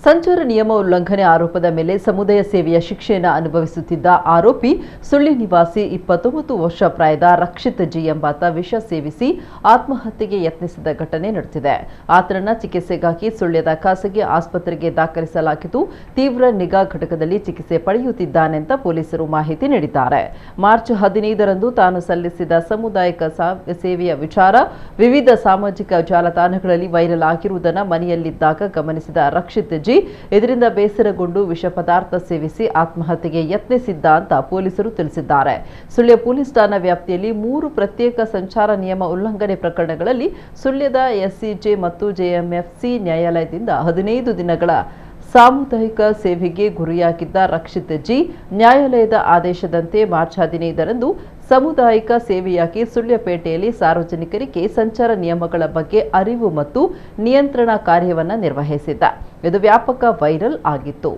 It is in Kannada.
ಸಂಚಾರ ನಿಯಮ ಉಲ್ಲಂಘನೆ ಆರೋಪದ ಮೇಲೆ ಸಮುದಾಯ ಸೇವೆಯ ಶಿಕ್ಷೆಯನ್ನು ಅನುಭವಿಸುತ್ತಿದ್ದ ಆರೋಪಿ ಸುಳ್ಳಿ ನಿವಾಸಿ 29 ವರ್ಷ ಪ್ರಾಯದ ರಕ್ಷಿತ್ ಜಿ ಎಂಬಾತ ವಿಷ ಸೇವಿಸಿ ಆತ್ಮಹತ್ಯೆಗೆ ಯತ್ನಿಸಿದ ಘಟನೆ ನಡೆದಿದೆ. ಆತನನ್ನು ಚಿಕಿತ್ಸೆಗಾಗಿ ಸುಳ್ಯದ ಖಾಸಗಿ ಆಸ್ಪತ್ರೆಗೆ ದಾಖಲಿಸಲಾಗಿದ್ದು, ತೀವ್ರ ನಿಗಾ ಘಟಕದಲ್ಲಿ ಚಿಕಿತ್ಸೆ ಪಡೆಯುತ್ತಿದ್ದಾನೆಂತ ಪೊಲೀಸರು ಮಾಹಿತಿ ನೀಡಿದ್ದಾರೆ. ಮಾರ್ಚ್ 15ರಂದು ತಾನು ಸಲ್ಲಿಸಿದ ಸಾಮುದಾಯಿಕ ಸೇವೆಯ ವಿಚಾರ ವಿವಿಧ ಸಾಮಾಜಿಕ ಜಾಲತಾಣಗಳಲ್ಲಿ ವೈರಲ್ ಆಗಿರುವುದನ್ನು ಮನೆಯಲ್ಲಿದ್ದಾಗ ಗಮನಿಸಿದ ರಕ್ಷಿತ್ ಜಿ ಇದರಿಂದ ಬೇಸರಗೊಂಡು ವಿಷ ಪದಾರ್ಥ ಸೇವಿಸಿ ಆತ್ಮಹತ್ಯೆಗೆ ಯತ್ನಿಸಿದ್ದ ಅಂತ ಪೊಲೀಸರು ತಿಳಿಸಿದ್ದಾರೆ. ಸುಳ್ಯ ಪೊಲೀಸ್ ಠಾಣಾ ವ್ಯಾಪ್ತಿಯಲ್ಲಿ 3 ಪ್ರತ್ಯೇಕ ಸಂಚಾರ ನಿಯಮ ಉಲ್ಲಂಘನೆ ಪ್ರಕರಣಗಳಲ್ಲಿ ಸುಳ್ಯದ ಎಸ್ಸಿಜೆ ಮತ್ತು ಜೆಎಂಎಫ್ಸಿ ನ್ಯಾಯಾಲಯದಿಂದ 15 ದಿನಗಳ ಸಾಮುದಾಯಿಕ ಸೇವೆಗೆ ಗುರಿಯಾಗಿದ್ದ ರಕ್ಷಿತ್ ಜಿ ನ್ಯಾಯಾಲಯದ ಆದೇಶದಂತೆ ಮಾರ್ಚ್ 15ರಂದು ಸಾಮುದಾಯಿಕ ಸೇವೆಯಾಗಿ ಸುಳ್ಯಪೇಟೆಯಲ್ಲಿ ಸಾರ್ವಜನಿಕರಿಗೆ ಸಂಚಾರ ನಿಯಮಗಳ ಬಗ್ಗೆ ಅರಿವು ಮತ್ತು ನಿಯಂತ್ರಣ ಕಾರ್ಯವನ್ನು ನಿರ್ವಹಿಸಿದ್ದ. ಇದು ವ್ಯಾಪಕ ವೈರಲ್ ಆಗಿತ್ತು.